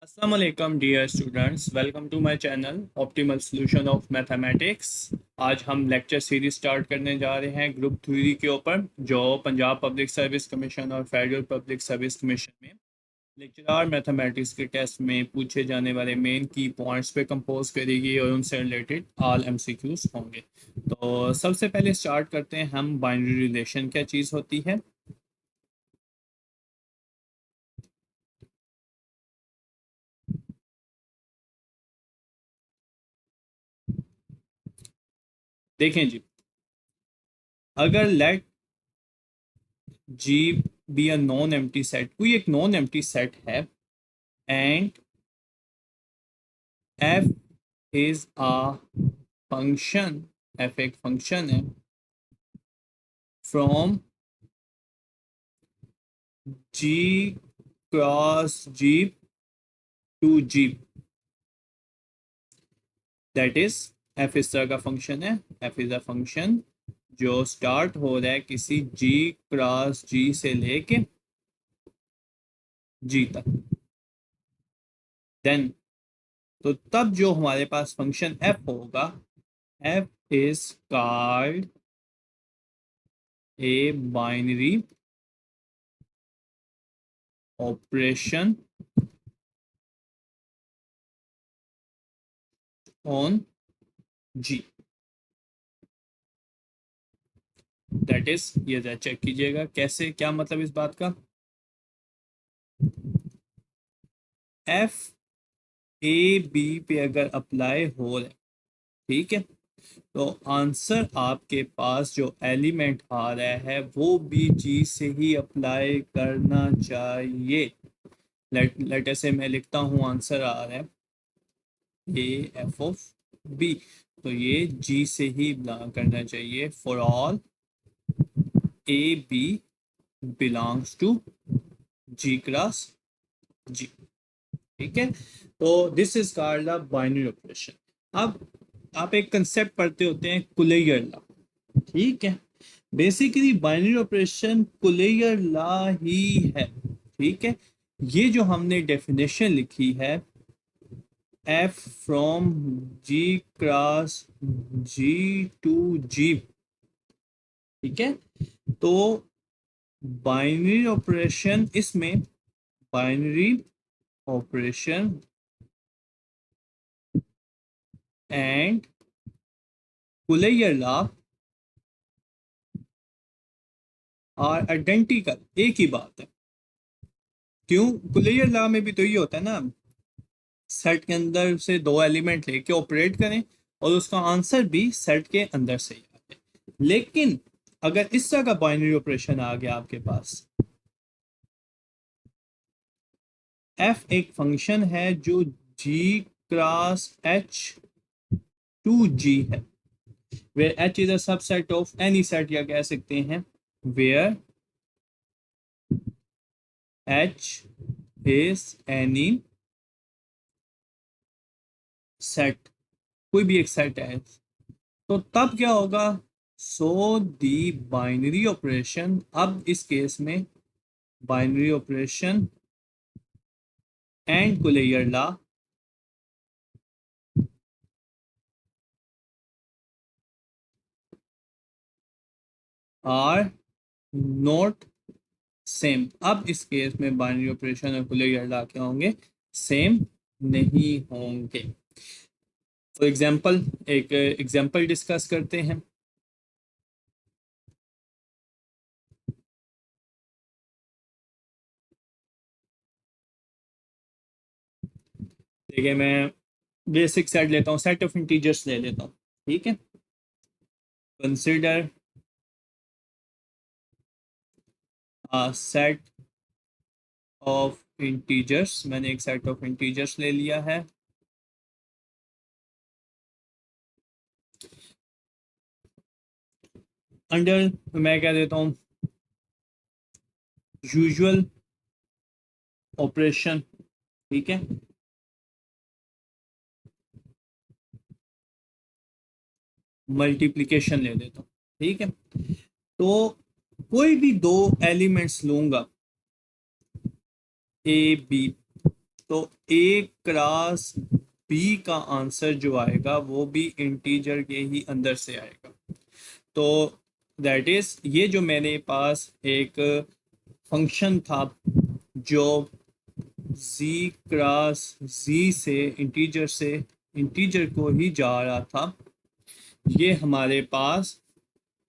Assalamu alaikum dear students, welcome to my channel Optimal Solution of Mathematics। आज हम lecture series start करने जा रहे हैं ग्रुप थ्योरी के ऊपर, जो पंजाब पब्लिक सर्विस कमीशन और फेडरल पब्लिक सर्विस कमीशन में लेक्चरार मैथमेटिक्स के टेस्ट में पूछे जाने वाले मेन की पॉइंट्स पे कंपोज करेगी और उनसे रिलेटेड ऑल एमसीक्यूज होंगे। तो सबसे पहले स्टार्ट करते हैं हम, बाइनरी रिलेशन क्या चीज़ होती है। देखें जी, अगर let G be a non empty set, कोई एक नॉन एम्प्टी सेट है and F is a function, F एक फंक्शन है from G cross G to G, that is F इस तरह का फंक्शन है। एफ इज अ फंक्शन जो स्टार्ट हो रहा है किसी जी क्रॉस जी से लेके जी तक। देन तो तब जो हमारे पास फंक्शन एफ होगा, F is called a binary operation on G. That is, ये जरा चेक कीजिएगा कैसे, क्या मतलब इस बात का। एफ ए बी पे अगर अप्लाई हो रहा है, ठीक है, तो आंसर आपके पास जो एलिमेंट आ रहा है वो भी जी से ही अप्लाई करना चाहिए। लेटर से मैं लिखता हूँ, आंसर आ रहा है ए एफ ऑफ बी, तो ये जी से ही बिलोंग करना चाहिए for all A B belongs to G cross G. ठीक है, तो this is called the binary operation. अब आप एक कंसेप्ट पढ़ते होते हैं, कुलेयर लॉ। ठीक है, basically binary operation closure law ही है। ठीक है, ये जो हमने डेफिनेशन लिखी है, F from G cross G to G, ठीक है, तो बाइनरी ऑपरेशन, इसमें binary operation and closure law are identical, एक ही बात है। क्यों? कुलेयर लॉ में भी तो ये होता है ना, सेट के अंदर से दो एलिमेंट लेके ऑपरेट करें और उसका आंसर भी सेट के अंदर से ही आए। लेकिन अगर इस तरह का बाइनरी ऑपरेशन आ गया आपके पास, एफ एक फंक्शन है जो G cross H to G है, where H is a subset of any set, या कह सकते हैं where H is any set, कोई भी एक सेट है, तो तब क्या होगा, सो दी बाइनरी ऑपरेशन, अब इस केस में binary operation and closure law are not same. अब इस केस में बाइनरी ऑपरेशन और कुलेयर लॉ क्या होंगे, सेम नहीं होंगे। फॉर एग्जांपल, एक एग्जांपल डिस्कस करते हैं। देखिए, मैं बेसिक सेट लेता हूँ, सेट ऑफ इंटीजर्स ले लेता हूँ। ठीक है, कंसिडर सेट ऑफ इंटीजर्स, मैंने एक सेट ऑफ इंटीजर्स ले लिया है। अंडर मैं क्या देता हूँ, यूजुअल ऑपरेशन। ठीक है, मल्टीप्लिकेशन ले देता हूँ। ठीक है, तो कोई भी दो एलिमेंट्स लूंगा, ए बी, तो ए क्रॉस बी का आंसर जो आएगा वो भी इंटीजर के ही अंदर से आएगा। तो दैट इज ये जो मेरे पास एक फंक्शन था जो z क्रॉस z से इंटीजर को ही जा रहा था, ये हमारे पास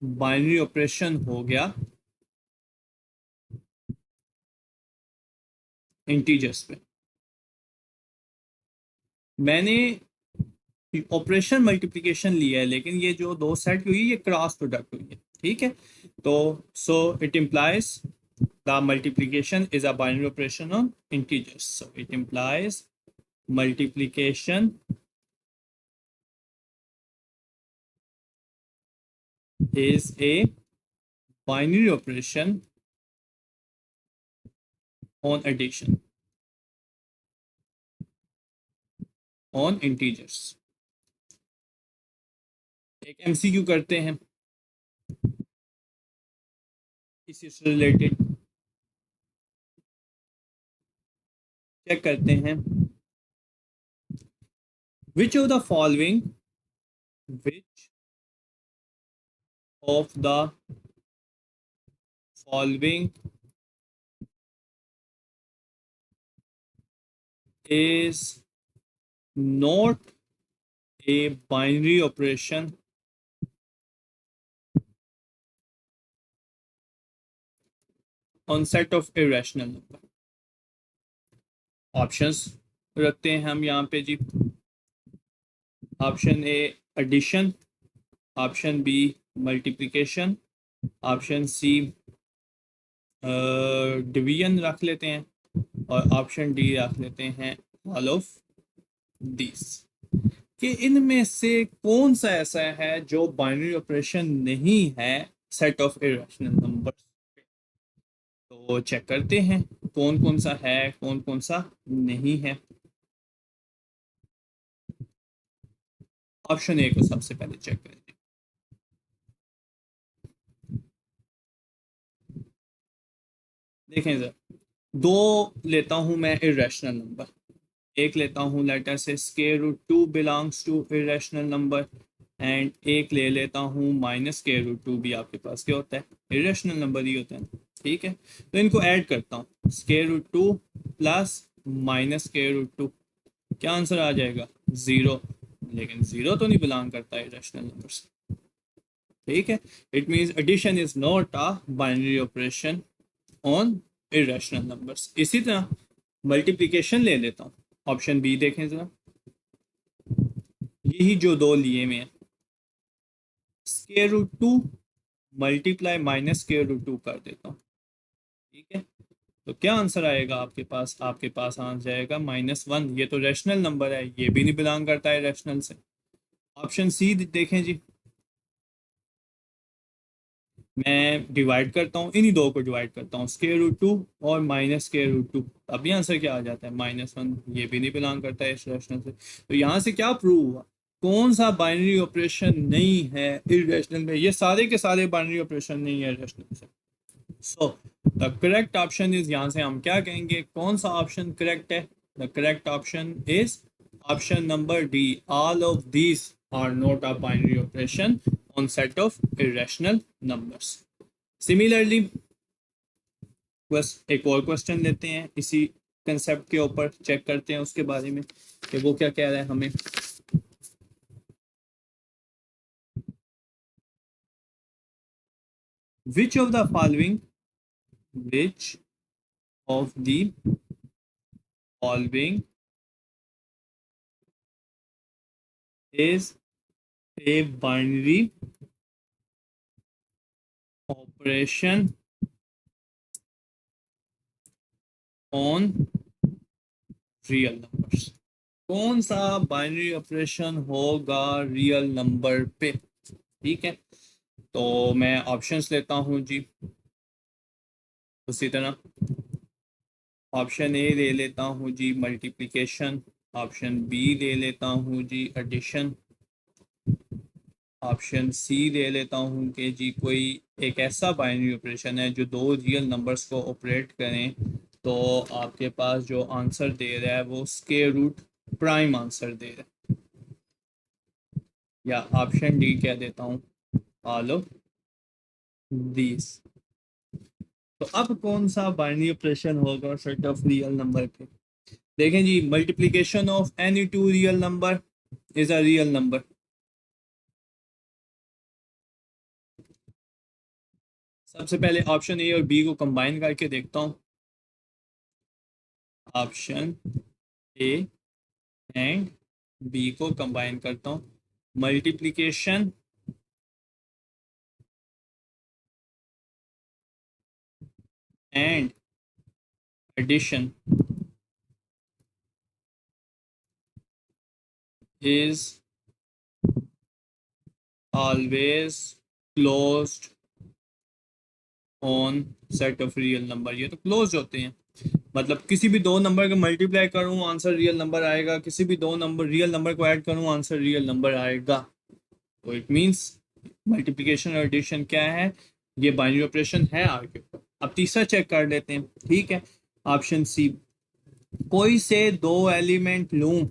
बाइनरी ऑपरेशन हो गया इंटीजर्स पे। मैंने ऑपरेशन मल्टीप्लिकेशन लिया है, लेकिन ये जो दो सेट हुई ये क्रॉस प्रोडक्ट हुई है, ठीक है। तो सो it implies the multiplication is a binary operation on integers, so it implies multiplication is a binary operation on addition on integers। एक एमसीक्यू करते हैं इसी से रिलेटेड, चेक करते हैं। which of the following which of the following is not a binary operation on set of irrational number। Options रखते हैं हम यहाँ पे जी। Option A addition, option B multiplication, option C division रख लेते हैं, और ऑप्शन डी रख लेते हैं ऑल ऑफ दिस। कि इनमें से कौन सा ऐसा है जो बाइनरी ऑपरेशन नहीं है सेट ऑफ इरेशनल नंबर्स। तो चेक करते हैं कौन कौन सा है कौन कौन सा नहीं है। ऑप्शन ए को सबसे पहले चेक करें। देखें सर, दो लेता हूं मैं इरेशनल नंबर, एक लेता हूं लेटर से square root 2 belongs to irrational number, and एक ले लेता हूं माइनस स्क्वायर रूट 2 भी आपके पास क्या होता है, इरेशनल नंबर ही होता है, ठीक है। तो इनको ऐड करता हूं, square root 2 plus minus square root 2, क्या आंसर आ जाएगा, 0। लेकिन 0 तो नहीं बिलोंग करता इरेशनल नंबर से, ठीक है। It means addition is not a binary operation on irrational numbers. इसी तरह मल्टीप्लिकेशन ले लेता हूँ, ऑप्शन बी देखें जरा, यही जो दो लिए में square root 2 multiply minus square root 2 कर देता हूँ, ठीक है। तो क्या आंसर आएगा आपके पास, आपके पास आंसर जाएगा -1। ये तो रैशनल नंबर है, ये भी नहीं बिलोंग करता है रैशनल से। ऑप्शन सी देखें जी, मैं डिवाइड करता हूँ, इन्हीं दो को डिवाइड करता हूँ, स्क्वायर रूट 2 और माइनस स्क्वायर रूट 2, अभी आंसर क्या आ जाता है, -1। ये भी नहीं बिलोंग करता है इस रैशनल से। तो यहाँ से क्या प्रूव हुआ, कौन सा बाइनरी ऑपरेशन नहीं है इरेशनल में, ये सारे के सारे बाइनरी ऑपरेशन नहीं है रैशनल से। So the correct option is, यहाँ से हम क्या कहेंगे, कौन सा ऑप्शन करेक्ट है, the correct option is option number D, all of these are not a binary operation on set of irrational numbers। Similarly, बस एक और क्वेश्चन लेते हैं इसी कंसेप्ट के ऊपर, चेक करते हैं उसके बारे में कि वो क्या कह रहा है हमें। which of the following which of the following is a binary operation on real numbers। कौन सा बाइनरी ऑपरेशन होगा रियल नंबर पे, ठीक है। तो मैं ऑप्शंस लेता हूं जी, उसी तरह ऑप्शन ए ले लेता हूं जी मल्टीप्लिकेशन, ऑप्शन बी ले लेता हूं जी एडिशन, ऑप्शन सी ले लेता हूं कि जी कोई एक ऐसा बाइनरी ऑपरेशन है जो दो रियल नंबर्स को ऑपरेट करें तो आपके पास जो आंसर दे रहा है वो स्क्वायर रूट प्राइम आंसर दे रहा है, या ऑप्शन डी कह देता हूँ, ऑल ऑफ दीज। तो अब कौन सा बाइनरी ऑपरेशन होगा सेट ऑफ रियल नंबर पे? देखें जी, multiplication of any two real number is a real number. सबसे पहले ऑप्शन ए और बी को कंबाइन करके देखता हूँ। ऑप्शन ए एंड बी को कंबाइन करता हूँ। Multiplication and addition is always closed on set of real number. ये तो क्लोज होते हैं, मतलब किसी भी दो नंबर को मल्टीप्लाई करूं आंसर रियल नंबर आएगा, किसी भी दो नंबर रियल नंबर को ऐड करूं आंसर रियल नंबर आएगा। तो इट मींस मल्टीप्लिकेशन और एडिशन क्या है, ये बाइनरी ऑपरेशन है आगे। अब तीसरा चेक कर लेते हैं, ठीक है। ऑप्शन सी, कोई से दो एलिमेंट लूं,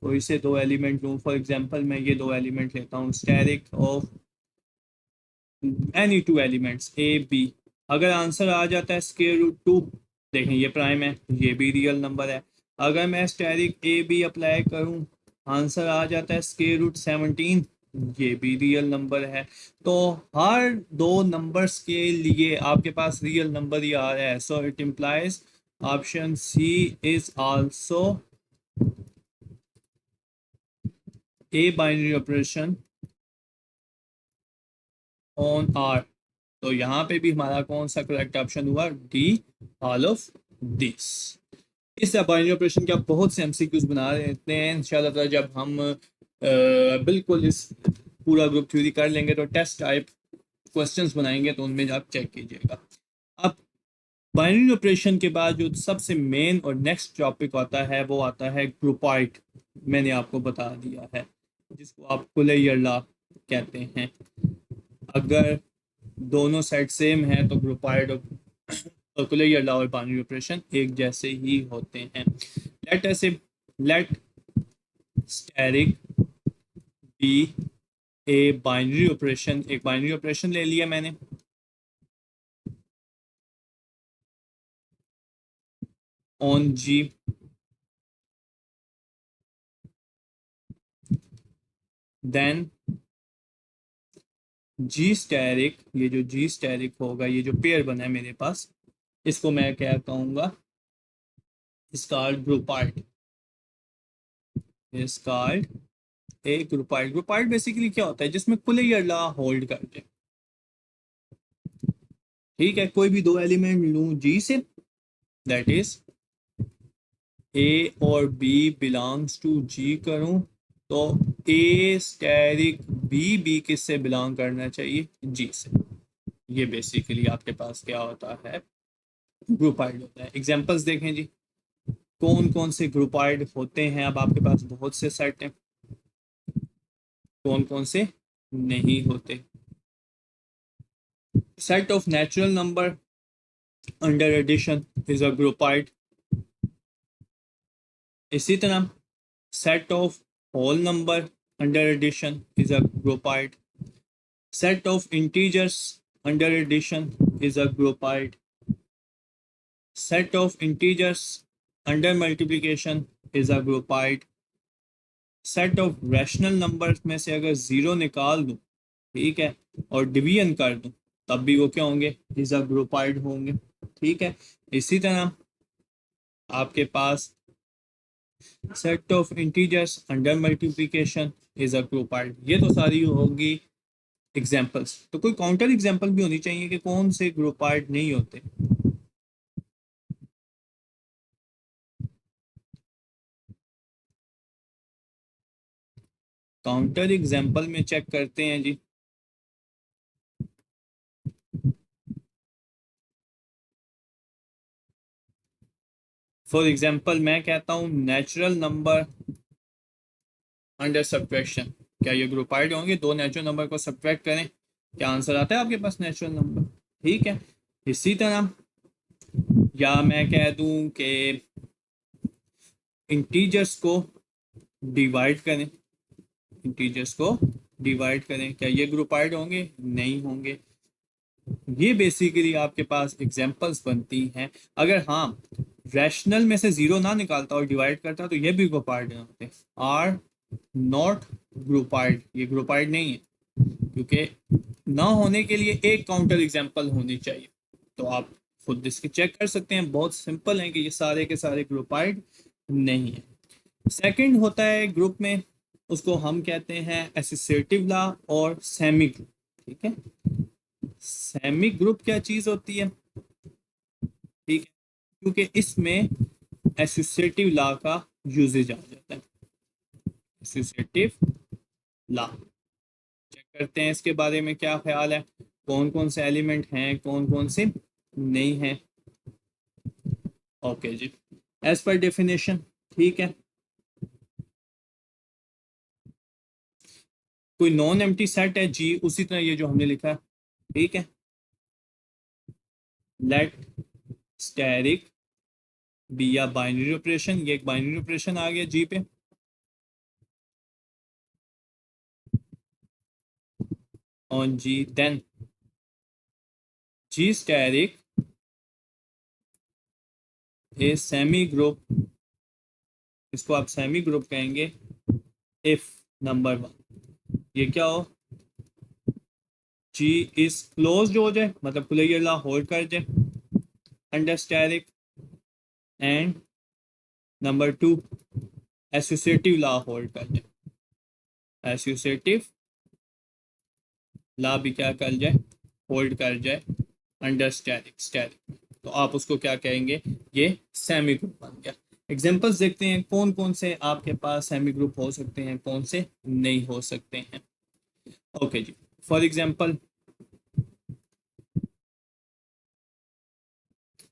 कोई से दो एलिमेंट लूं, फॉर एग्जांपल मैं ये दो एलिमेंट लेता हूँ, asterisk of any two elements A B. अगर आंसर आ जाता है स्क्वायर रूट टू, देखें ये प्राइम है, ये भी रियल नंबर है। अगर मैं स्टेरिक ए बी अप्लाई करूं, आंसर आ जाता है स्क्वायर रूट 17, ये भी रियल नंबर है। तो हर दो नंबर्स के लिए आपके पास रियल नंबर ही आ रहा है, so it implies option C is also a binary operation on R. तो यहाँ पे भी हमारा कौन सा करेक्ट ऑप्शन हुआ, डी, ऑल ऑफ दिस। इस बाइनरी ऑपरेशन के आप बहुत से एमसीक्यूज बना लेते हैं इंशाल्लाह ताला। जब हम बिल्कुल इस पूरा ग्रुप थ्योरी कर लेंगे तो टेस्ट टाइप क्वेश्चंस बनाएंगे, तो उनमें आप चेक कीजिएगा। अब बाइनरी ऑपरेशन के बाद जो सबसे मेन और नेक्स्ट टॉपिक आता है वो आता है ग्रुपॉइड। मैंने आपको बता दिया है, जिसको आप कुलैयर लॉ कहते हैं। अगर दोनों साइड सेम है तो ग्रुपॉइड और कुलैयर लॉ और बाइनरी ऑपरेशन एक जैसे ही होते हैं। Let us say let asterisk be a binary operation, एक बाइनरी ऑपरेशन ले लिया मैंने। On G, then G asterisk, ये जो जी स्टेरिक होगा, ये जो पेयर बना है मेरे पास, इसको मैं क्या कहूँगा, इसका ग्रुपॉइड, इसका ए ग्रुपॉइड। ग्रुपॉइड बेसिकली क्या होता है, जिसमें कुलैयर लॉ होल्ड करते हैं, ठीक है। कोई भी दो एलिमेंट लूँ जी से, दैट इज ए और बी बिलोंग्स टू जी करूं, तो ए स्टेरिक बी, बी किससे बिलोंग करना चाहिए, जी से। ये बेसिकली आपके पास क्या होता है, ग्रुपॉइड होता है। एग्जांपल्स देखें जी, कौन कौन से ग्रुपॉइड होते हैं। अब आपके पास बहुत से सेट हैं, कौन कौन से नहीं होते। Set of natural number under addition is a groupoid. इसी तरह set of whole number under addition is a groupoid. Set of integers under addition is a groupoid. Set of integers under multiplication is a groupoid. Set of rational numbers में से अगर zero निकाल दूं, ठीक है, और डिवीजन कर दूं, तब भी वो क्या होंगे, इज अ ग्रुपॉइड होंगे, ठीक है। इसी तरह आपके पास set of integers under multiplication is a groupoid. ये तो सारी होगी एग्जाम्पल्स। तो कोई काउंटर एग्जाम्पल भी होनी चाहिए कि कौन से ग्रुपॉइड नहीं होते। काउंटर एग्जाम्पल में चेक करते हैं जी। फॉर एग्जाम्पल मैं कहता हूँ नेचुरल नंबर अंडर सब्ट्रैक्शन, क्या ये ग्रुपॉइड होंगे? दो नेचुरल नंबर को सब्ट्रैक्ट करें, क्या आंसर आता है आपके पास नेचुरल नंबर, ठीक है। इसी तरह या मैं कह दूं कि इंटीजर्स को डिवाइड करें, इंटीजर्स को डिवाइड करें, क्या ये ग्रुपाइड होंगे? नहीं होंगे। ये बेसिकली आपके पास एग्जांपल्स बनती हैं। अगर हाँ रैशनल में से जीरो ना निकालता और डिवाइड करता तो ये भी ग्रुपाइड होते। आर नॉट ग्रुपाइड, ये ग्रुपाइड नहीं है, क्योंकि ना होने के लिए एक काउंटर एग्जांपल होनी चाहिए। तो आप खुद इसके चेक कर सकते हैं, बहुत सिंपल है कि ये सारे के सारे ग्रुपाइड नहीं है। सेकंड होता है ग्रुप में, उसको हम कहते हैं एसोसिएटिव लॉ और सेमी ग्रुप। ठीक है, सेमी ग्रुप क्या चीज होती है? ठीक है, क्योंकि इसमें एसोसिएटिव लॉ का यूजेज आ जाता है। एसोसिएटिव लॉ चेक करते हैं इसके बारे में क्या ख्याल है, कौन कौन से एलिमेंट हैं, कौन कौन से नहीं हैं। ओके जी, एज पर डेफिनेशन। ठीक है, कोई नॉन एम्प्टी सेट है जी, उसी तरह ये जो हमने लिखा है। ठीक है, लेट स्टैरिक बी या बाइनरी ऑपरेशन, ये एक बाइनरी ऑपरेशन आ गया जी पे। On G then G asterisk a semi group, इसको आप सेमी ग्रुप कहेंगे इफ नंबर वन, ये क्या हो, जी इज क्लोज्ड हो जाए, मतलब खुले ला होल्ड कर जाए under asterisk, and number two associative law hold कर जाए, एसोसिएटिव ला भी क्या कर जाए, होल्ड कर जाए अंडर स्टैरिक, स्टैरिक। तो आप उसको क्या कहेंगे, ये सेमी ग्रुप बन गया। एग्जांपल्स देखते हैं कौन कौन से आपके पास सेमी ग्रुप हो सकते हैं, कौन से नहीं हो सकते हैं। ओके जी, फॉर एग्जांपल,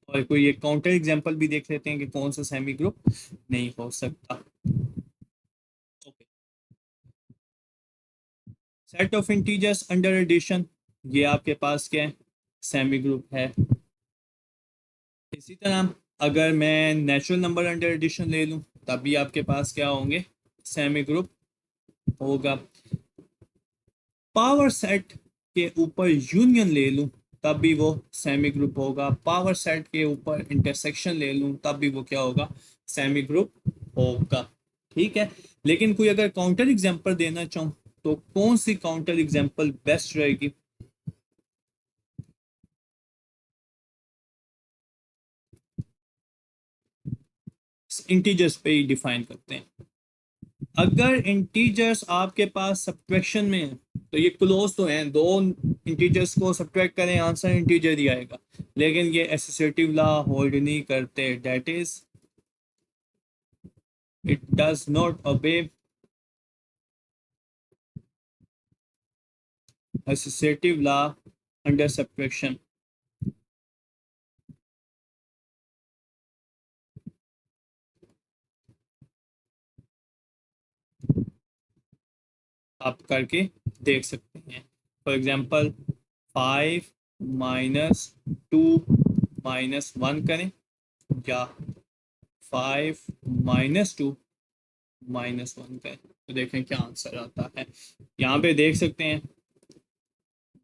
और कोई एक काउंटर एग्जांपल भी देख लेते हैं कि कौन सा सेमी ग्रुप नहीं हो सकता। Okay, set of integers under addition, ये आपके पास क्या है, सेमी ग्रुप है। इसी तरह अगर मैं नेचुरल नंबर अंडर एडिशन ले लूं तब भी आपके पास क्या होंगे, सेमी ग्रुप होगा। पावर सेट के ऊपर यूनियन ले लूं तब भी वो सेमी ग्रुप होगा। पावर सेट के ऊपर इंटरसेक्शन ले लूं तब भी वो क्या होगा, सेमी ग्रुप होगा। ठीक है, लेकिन कोई अगर काउंटर एग्जांपल देना चाहूं तो कौन सी काउंटर एग्जांपल बेस्ट रहेगी? इंटीजर्स पे ही डिफाइन करते हैं। अगर इंटीजर्स आपके पास सब्ट्रैक्शन में है तो ये क्लोज तो हैं, दो इंटीजर्स को सब्ट्रैक्ट करें आंसर इंटीजर ही आएगा, लेकिन ये एसोसिएटिव लॉ होल्ड नहीं करते, that is it does not obey associative law under subtraction. आप करके देख सकते हैं। फॉर एग्जांपल 5 - 2 - 1 करें, या 5 - 2 - 1 करें, तो देखें क्या आंसर आता है। यहाँ पे देख सकते हैं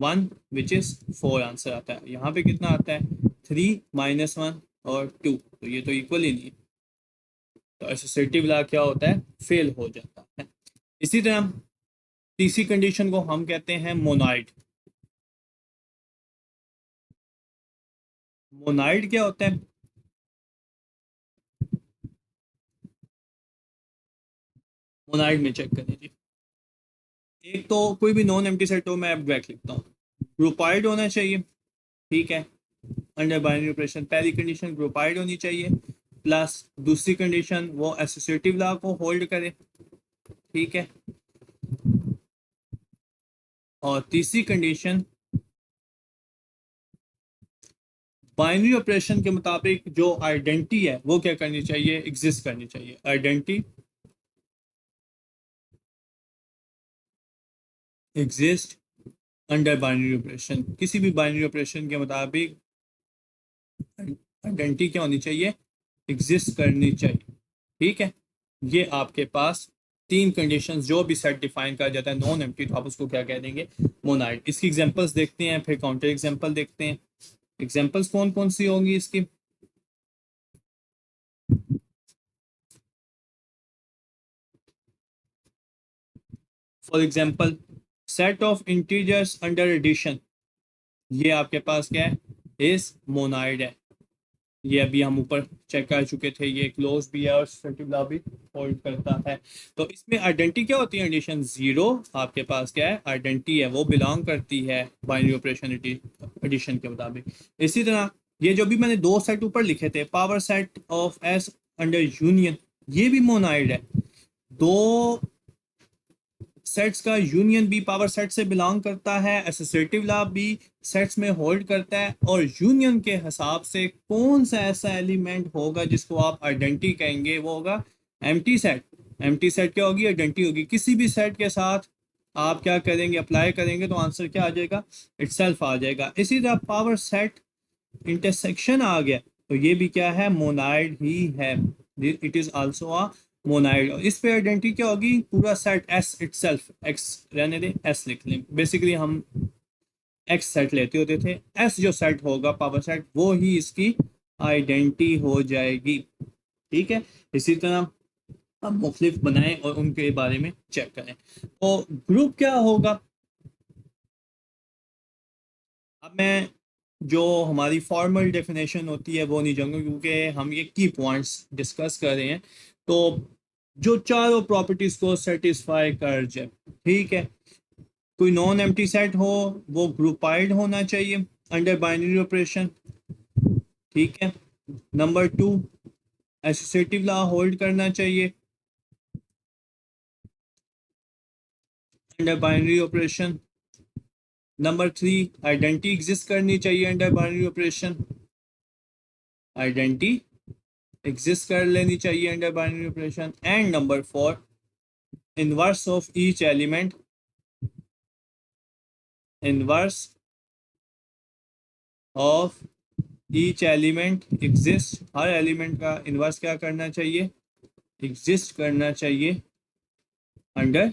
1 विच इज 4 आंसर आता है। यहाँ पे कितना आता है, 3 - 1 और 2, तो ये तो इक्वल ही नहीं है। तो एसोसिएटिव लॉ क्या होता है, फेल हो जाता है। इसी तरह तीसरी कंडीशन को हम कहते हैं मोनाइड। मोनाइड क्या होता है, मोनाइड में चेक करें जी। एक तो कोई भी नॉन एम्प्टी सेट हो, मैं एब्स्ट्रैक्ट लिखता हूँ, ग्रुपाइड होना चाहिए। ठीक है, अंडर बाइनरी ऑपरेशन पहली कंडीशन ग्रुपाइड होनी चाहिए, प्लस दूसरी कंडीशन वो एसोसिएटिव लॉ को होल्ड करे। ठीक है, और तीसरी कंडीशन बाइनरी ऑपरेशन के मुताबिक जो आइडेंटिटी है वो क्या करनी चाहिए, एग्जिस्ट करनी चाहिए। Identity exist under binary operation, किसी भी बाइनरी ऑपरेशन के मुताबिक आइडेंटिटी क्या होनी चाहिए, एग्जिस्ट करनी चाहिए। ठीक है, ये आपके पास तीन कंडीशंस, जो भी सेट डिफाइन करा जाता है नॉन एम्प्टी, तो आप उसको क्या कह देंगे, मोनाइड। इसकी एग्जांपल्स देखते हैं, फिर काउंटर एग्जांपल देखते हैं। एग्जांपल्स कौन कौन सी होंगी इसकी। For example, set of integers under addition, ये आपके पास क्या है, इस मोनाइड है। ये अभी हम ऊपर चेक कर चुके थे, ये क्लोज भी है और सर्टिव लॉ भी होल्ड करता है। तो इसमें आइडेंटिटी क्या होती है, एडिशन जीरो आपके पास क्या है, आइडेंटिटी है, वो बिलोंग करती है बाइनरी ऑपरेशन एडिशन के मुताबिक। इसी तरह ये जो भी मैंने दो सेट ऊपर लिखे थे, power set of S under union, ये भी मोनाइड है। दो सेट्स का यूनियन भी पावर सेट से बिलोंग करता है, एसोसिएटिव लॉ भी सेट्स में होल्ड करता है, और यूनियन के हिसाब से कौन सा ऐसा एलिमेंट होगा जिसको आप आइडेंटिटी कहेंगे, वो होगा एम्प्टी सेट। एम्प्टी सेट क्या होगी, आइडेंटिटी होगी। किसी भी सेट के साथ आप क्या करेंगे, अप्लाई करेंगे, तो आंसर क्या आ जाएगा, इटसेल्फ आ जाएगा। इसी तरह पावर सेट इंटरसेक्शन आ गया, तो ये भी क्या है, मोनाइड ही है, it is also a monoid. इस पे आइडेंटिटी क्या होगी, पूरा सेट एस इटसेल्फ, एक्स रहने दें, एस लिख लें, बेसिकली हम एक्स सेट लेते होते थे, एस जो सेट होगा पावर सेट, वो ही इसकी आइडेंटिटी हो जाएगी। ठीक है, इसी तरह आप मुख्तलिफ बनाएं और उनके बारे में चेक करें। तो ग्रुप क्या होगा, अब मैं जो हमारी फॉर्मल डेफिनेशन होती है वो नहीं जाऊंगा, क्योंकि हम ये की पॉइंट्स डिस्कस कर रहे हैं। तो जो चारों प्रॉपर्टीज को सेटिस्फाई कर जाए, ठीक है, कोई नॉन एम्प्टी सेट हो, वो ग्रुपाइड होना चाहिए अंडर बाइनरी ऑपरेशन। ठीक है, number two, associative law hold करना चाहिए under binary operation. Number three, identity exist करनी चाहिए under binary operation, identity exist कर लेनी चाहिए under binary operation. And number four, inverse of each element, inverse of each element exist, her element का inverse क्या करना चाहिए, एग्जिस्ट करना चाहिए under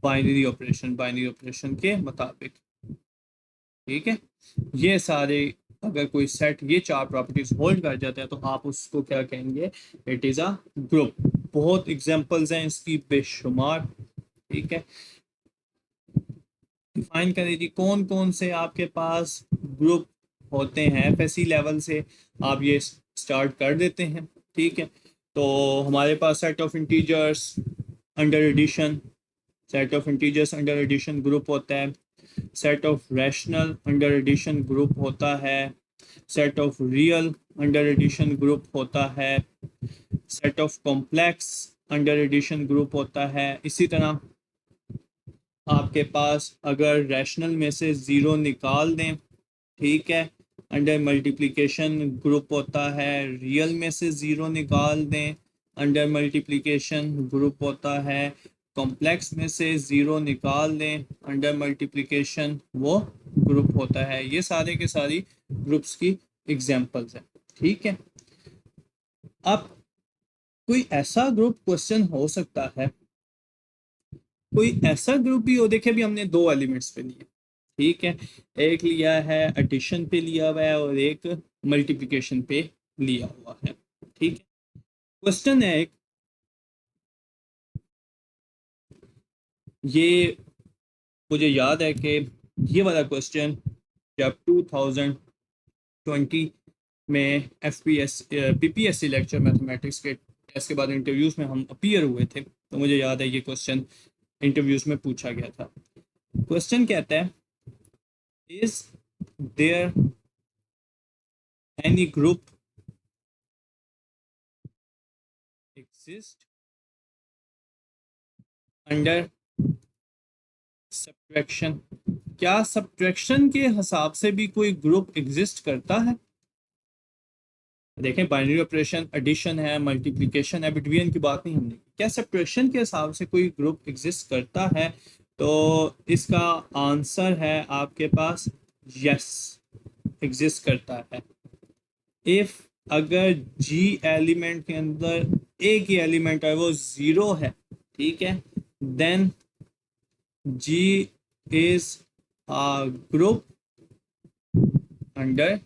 binary operation, binary operation के मुताबिक। ठीक है, ये सारे, अगर कोई सेट ये चार प्रॉपर्टीज होल्ड कर जाता है तो आप उसको क्या कहेंगे, इट इज अ ग्रुप। बहुत एग्जांपल्स हैं इसकी बेशुमार। ठीक है, डिफाइन करें जी, कौन कौन से आपके पास ग्रुप होते हैं, एफएससी लेवल से आप ये स्टार्ट कर देते हैं। ठीक है, तो हमारे पास set of integers under addition, set of integers under addition group होता है। Set of rational under addition group होता है। Set of real under addition group होता है। Set of complex under addition group होता है। इसी तरह आपके पास अगर रैशनल में से ज़ीरो निकाल दें, ठीक है, अंडर मल्टीप्लिकेशन ग्रुप होता है। रियल में से ज़ीरो निकाल दें, अंडर मल्टीप्लिकेशन ग्रुप होता है। कॉम्प्लेक्स में से ज़ीरो निकाल दें, अंडर मल्टीप्लिकेशन वो ग्रुप होता है। ये सारे के सारी ग्रुप्स की एग्जांपल्स हैं। ठीक है, अब कोई ऐसा ग्रुप क्वेश्चन हो सकता है, कोई ऐसा ग्रुप भी हो, देखिए अभी हमने दो एलिमेंट्स पे लिए, ठीक है, एक लिया है एडिशन पे लिया हुआ है और एक मल्टीप्लिकेशन पे लिया हुआ है। ठीक है, क्वेश्चन है एक, ये मुझे याद है कि ये वाला क्वेश्चन जब 2020 में पीपीएससी लेक्चर मैथमेटिक्स के टेस्ट के बाद इंटरव्यूज में हम अपीयर हुए थे, तो मुझे याद है ये क्वेश्चन इंटरव्यूज में पूछा गया था। क्वेश्चन कहता है, is there any group exist under subtraction, क्या सब्ट्रैक्शन के हिसाब से भी कोई ग्रुप एग्जिस्ट करता है। देखें, बाइनरी ऑपरेशन एडिशन है, मल्टीप्लिकेशन है, बिटवीन की बात नहीं हमने, क्या सब्ट्रैक्शन के हिसाब से कोई ग्रुप एग्जिस्ट करता है। तो इसका आंसर है आपके पास यस, एग्जिस्ट करता है। इफ अगर जी एलिमेंट के अंदर एक ही एलिमेंट है वो जीरो है, ठीक है, then G is a group under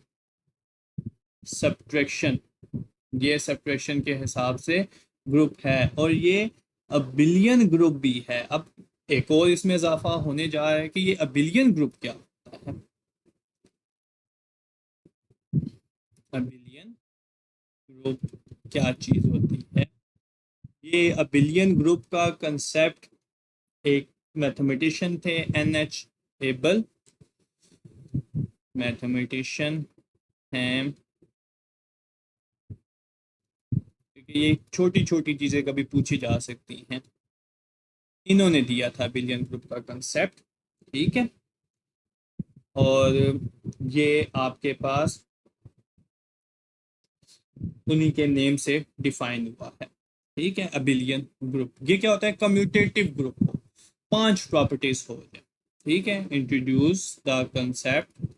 subtraction. ये सब्ट्रैक्शन के हिसाब से ग्रुप है, और ये अबिलियन ग्रुप भी है। अब एक और इसमें इजाफा होने जा रहा है कि ये अबिलियन ग्रुप क्या होता है। अबिलियन ग्रुप क्या चीज होती है? ये अबिलियन ग्रुप का कंसेप्ट एक मैथमेटिशियन थे, एन एच एबल, मैथमेटिशियन हैं। क्योंकि ये छोटी छोटी चीजें कभी पूछी जा सकती हैं, इन्होंने दिया था बिलियन ग्रुप का कंसेप्ट, ठीक है। और ये आपके पास उन्हीं के नेम से डिफाइन हुआ है, ठीक है। अबिलियन ग्रुप ये क्या होता है? कम्यूटेटिव ग्रुप हो, पांच प्रॉपर्टीज हो जाए, ठीक है। Introduce the concept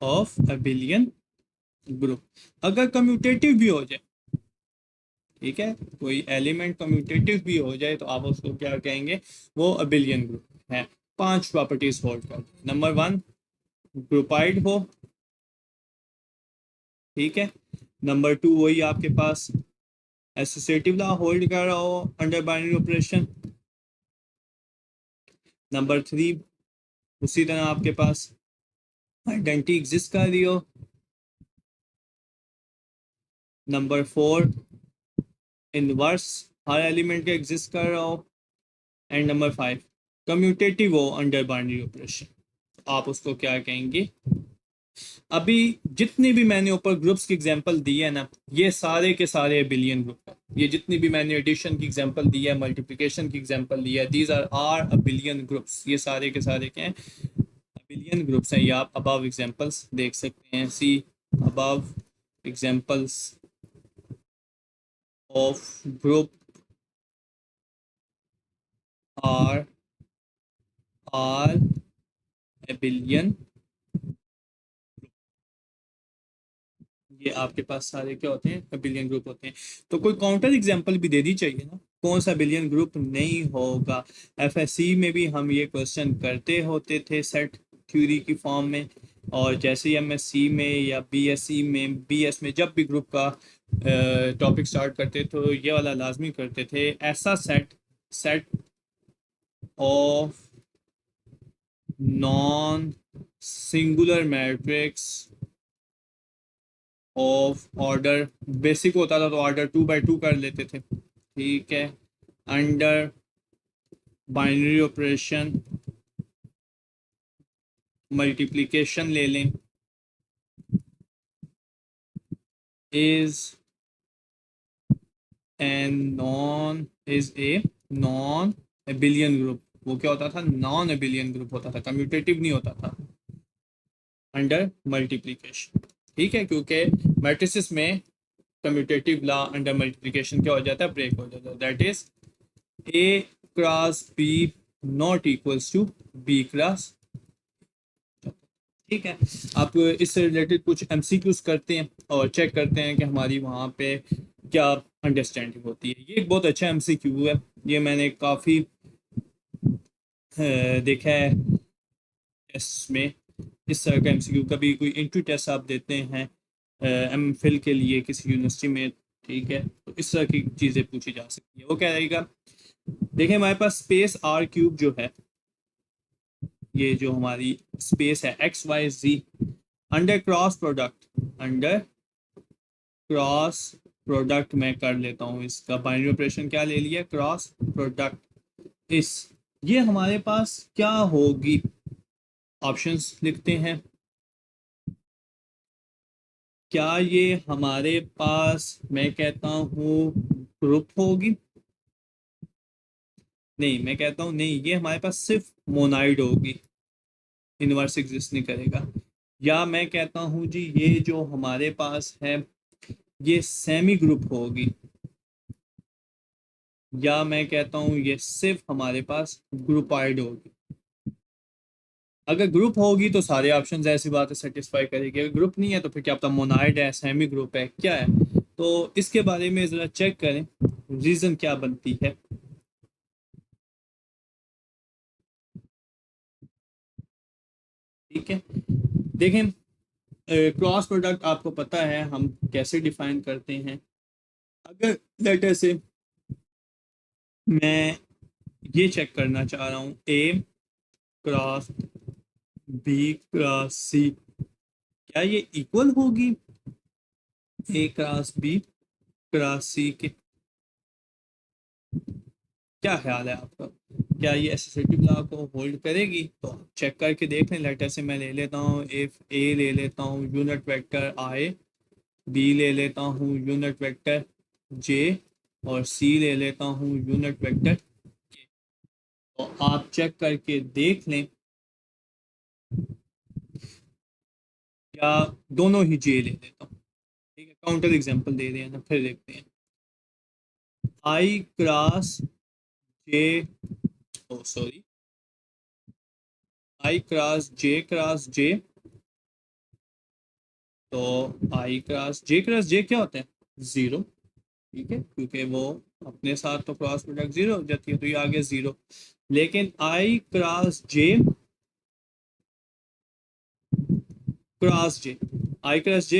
of abelian group. अगर कम्यूटेटिव भी हो जाए, ठीक है, कोई एलिमेंट कम्यूटेटिव भी हो जाए तो आप उसको क्या कहेंगे? वो अबिलियन ग्रुप है। पांच प्रॉपर्टीज होल्ड कर, नंबर वन, ग्रुपाइड हो, ठीक है। नंबर टू, वही आपके पास एसोसिएटिव लॉ होल्ड कर रहा हो under binary operation. Number three, उसी तरह आपके पास आइडेंटिटी एग्जिस्ट कर रही हो। नंबर फोर, इनवर्स हर एलिमेंट का एग्जिस्ट कर रहा हो। एंड नंबर फाइव, कम्यूटेटिव हो अंडर बाइनरी ऑपरेशन। आप उसको क्या कहेंगे? अभी जितनी भी मैंने ऊपर ग्रुप्स की एग्जांपल दी है ना, ये सारे के सारे बिलियन ग्रुप है। ये जितनी भी मैंने एडिशन की एग्जांपल दी है, मल्टीप्लिकेशन की एग्जांपल दी है, these are abelian groups. ये सारे के सारे क्या हैं? बिलियन ग्रुप्स हैं। ये आप अबव एग्जांपल्स देख सकते हैं, see above examples of group are are abelian. ये आपके पास सारे क्या होते हैं? बिलियन ग्रुप होते हैं। तो कोई काउंटर एग्जांपल भी दे दी चाहिए ना, कौन सा बिलियन ग्रुप नहीं होगा। एफएससी में भी हम ये क्वेश्चन करते होते थे सेट थ्योरी की फॉर्म में, और जैसे ही एमएससी में या बीएससी में, बीएस में जब भी ग्रुप का टॉपिक स्टार्ट करते तो ये वाला लाजमी करते थे, ऐसा set, set of non singular matrix of order, basic होता था तो ऑर्डर 2 by 2 कर लेते थे, ठीक है। अंडर बाइनरी ऑपरेशन मल्टीप्लिकेशन ले लें, is an non, is a non abelian group. वो क्या होता था? नॉन एबिलियन ग्रुप होता था, कम्यूटेटिव नहीं होता था अंडर मल्टीप्लिकेशन, ठीक है। क्योंकि मैट्रिसेस में कम्यूटेटिव लॉ अंडर मल्टीप्लिकेशन क्या हो जाता है? ब्रेक हो जाता है। That is A cross B not equals to B cross, ठीक है। आप इससे रिलेटेड कुछ एमसीक्यूज करते हैं और चेक करते हैं कि हमारी वहाँ पे क्या अंडरस्टैंडिंग होती है। ये एक बहुत अच्छा एमसीक्यू है, ये मैंने काफ़ी देखा है टेस्ट में। इस तरह का एमसीक्यू कभी कोई इंट्री टेस्ट आप देते हैं एम फिल के लिए किसी यूनिवर्सिटी में, ठीक है, तो इस तरह की चीज़ें पूछी जा सकती है। वो क्या रहेगा? देखिए हमारे पास स्पेस आर क्यूब जो है, ये जो हमारी स्पेस है X Y Z, under cross product, under cross product मैं कर लेता हूँ इसका बाइनरी ऑपरेशन क्या ले लिया? Cross product. इस ये हमारे पास क्या होगी? ऑप्शंस लिखते हैं। क्या ये हमारे पास, मैं कहता हूँ, ग्रुप होगी? नहीं, मैं कहता हूँ नहीं, ये हमारे पास सिर्फ मोनाइड होगी, इनवर्स एग्जिस्ट नहीं करेगा। या मैं कहता हूँ जी ये जो हमारे पास है ये सेमी ग्रुप होगी, या मैं कहता हूँ ये सिर्फ हमारे पास ग्रुपाइड होगी। अगर ग्रुप होगी तो सारे ऑप्शन ऐसी बात है सेटिस्फाई करेगी, अगर ग्रुप नहीं है तो फिर क्या पता मोनाइड है, सेमी ग्रुप है, क्या है। तो इसके बारे में ज़रा चेक करें रीज़न क्या बनती है। ठीक है, देखें क्रॉस प्रोडक्ट आपको पता है हम कैसे डिफाइन करते हैं। अगर लेटर से मैं ये चेक करना चाह रहा हूँ ए क्रॉस बी क्रॉस सी, क्या ये इक्वल होगी ए क्रॉस बी क्रॉस सी के, क्या ख्याल है आपका, क्या ये एसोसिएटिव लॉ को होल्ड करेगी। तो चेक करके देख लें। लेटर से मैं ले लेता हूँ इफ ए ले लेता हूँ यूनिट वेक्टर आई, बी ले लेता हूँ यूनिट वेक्टर जे, और सी ले लेता हूँ यूनिट वेक्टर के। तो आप चेक करके देख लें या दोनों ही जे ले लेता हूँ। ठीक है, काउंटर एग्जांपल दे रहे हैं ना, फिर देखते हैं। आई क्रॉस जे, ओ सॉरी, आई क्रॉस जे, तो आई क्रॉस जे क्या होता है, जीरो। ठीक है, क्योंकि वो अपने साथ तो क्रॉस प्रोडक्ट जीरो हो जाती है, तो ये आ गया जीरो। लेकिन आई क्रॉस जे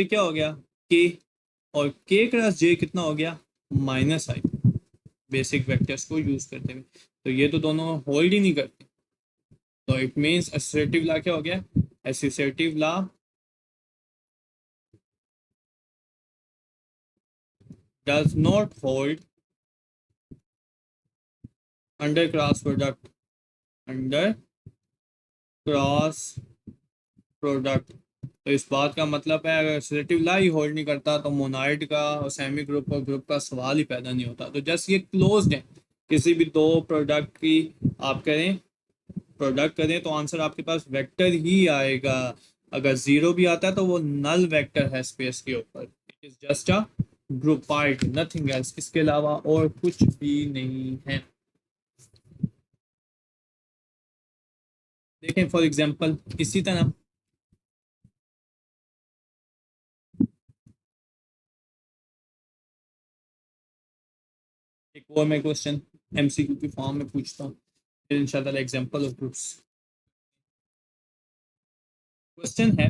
क्या हो गया, के, और के क्रॉस जे कितना हो गया, माइनस आई, बेसिक वेक्टर्स को यूज करते हुए। तो ये तो दोनों होल्ड ही नहीं करते। तो इट मीन्स एसोसिएटिव लॉ क्या हो गया, associative law does not hold under cross product, under cross product. तो इस बात का मतलब है अगर एसोसिएटिव ला ही होल्ड नहीं करता तो मोनाइड का और सेमी ग्रुप और ग्रुप का सवाल ही पैदा नहीं होता। तो जस्ट ये क्लोज्ड है, किसी भी दो प्रोडक्ट की आप करें, प्रोडक्ट करें तो आंसर आपके पास वेक्टर ही आएगा। अगर जीरो भी आता है तो वो नल वेक्टर है स्पेस के ऊपर, it is just a groupoid, nothing else, इसके अलावा और कुछ भी नहीं है। देखें फॉर एग्जांपल इसी तरह एक और मैं क्वेश्चन एमसीक्यू की फॉर्म में पूछता हूँ, फिर इंशाल्लाह एग्जांपल ऑफ ग्रुप्स। क्वेश्चन है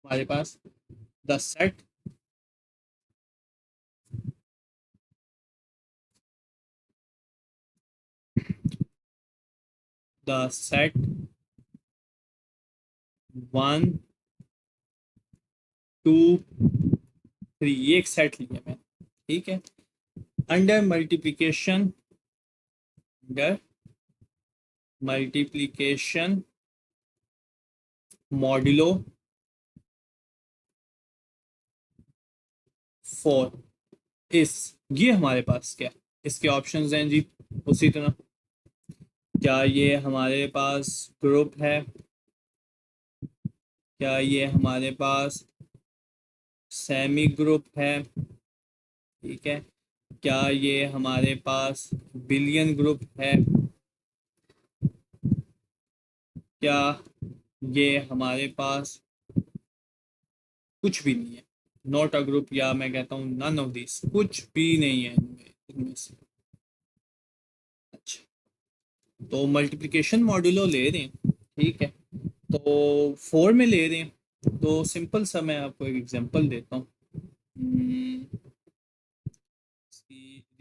हमारे पास, the set the set one two three, ये एक सेट लिया मैंने। ठीक है, under multiplication, under multiplication modulo four, इस, ये हमारे पास क्या, इसके ऑप्शंस हैं जी। उसी तरह क्या ये हमारे पास ग्रुप है, क्या ये हमारे पास सेमी ग्रुप है, ठीक है, क्या ये हमारे पास बिलियन ग्रुप है, क्या ये हमारे पास कुछ भी नहीं है, नॉट अ ग्रुप, या मैं कहता हूँ नन ऑफ दिस, कुछ भी नहीं है इनमें से। अच्छा, तो मल्टीप्लिकेशन मॉड्यूलो ले रहे हैं, ठीक है, तो फोर में ले रहे हैं। तो सिंपल सा मैं आपको एक एग्जांपल देता हूँ,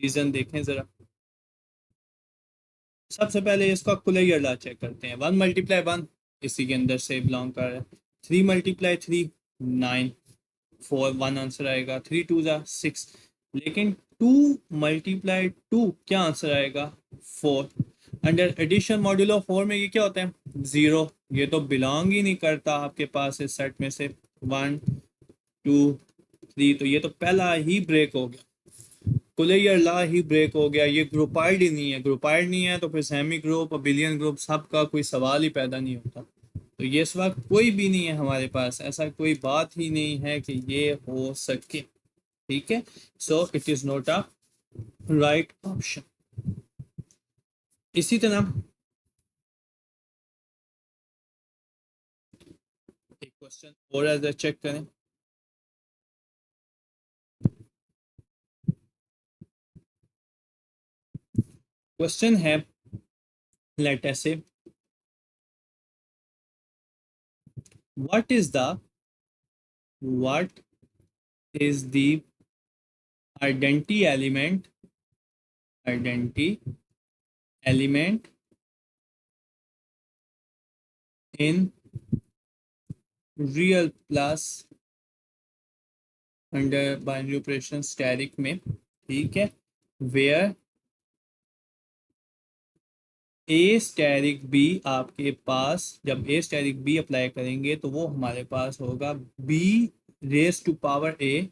रीजन देखें जरा। सबसे पहले इसका कुलैयर ला चेक करते हैं, वन मल्टीप्लाई वन इसी के अंदर से बिलोंग कर रहा है, three multiply three nine, four one answer आएगा, थ्री टू ज़ा सिक्स, लेकिन टू मल्टीप्लाई टू क्या आंसर आएगा, four. Under addition modulo four में ये क्या होता है, ज़ीरो, ये तो बिलोंग ही नहीं करता आपके पास इस सेट में से, वन टू थ्री, तो ये तो पहला ही ब्रेक हो गया, कुलैयर ला ही ब्रेक हो गया, ये ग्रुपाइड ही नहीं है, ग्रुपाइड नहीं है तो फिर सेमी ग्रुप और बिलियन ग्रुप सबका कोई सवाल ही पैदा नहीं होता। तो ये इस वक्त कोई भी नहीं है हमारे पास, ऐसा कोई बात ही नहीं है कि ये हो सके। ठीक है, so it is not a right option. इसी तरह एक क्वेश्चन और अगर चेक करें, क्वेश्चन है लेट अस से what is the what is the identity element in real plus under binary operation static में, ठीक है, वेयर ए स्टैटिक बी, आपके पास जब ए स्टैटिक बी अप्लाई करेंगे तो वो हमारे पास होगा B raise to power A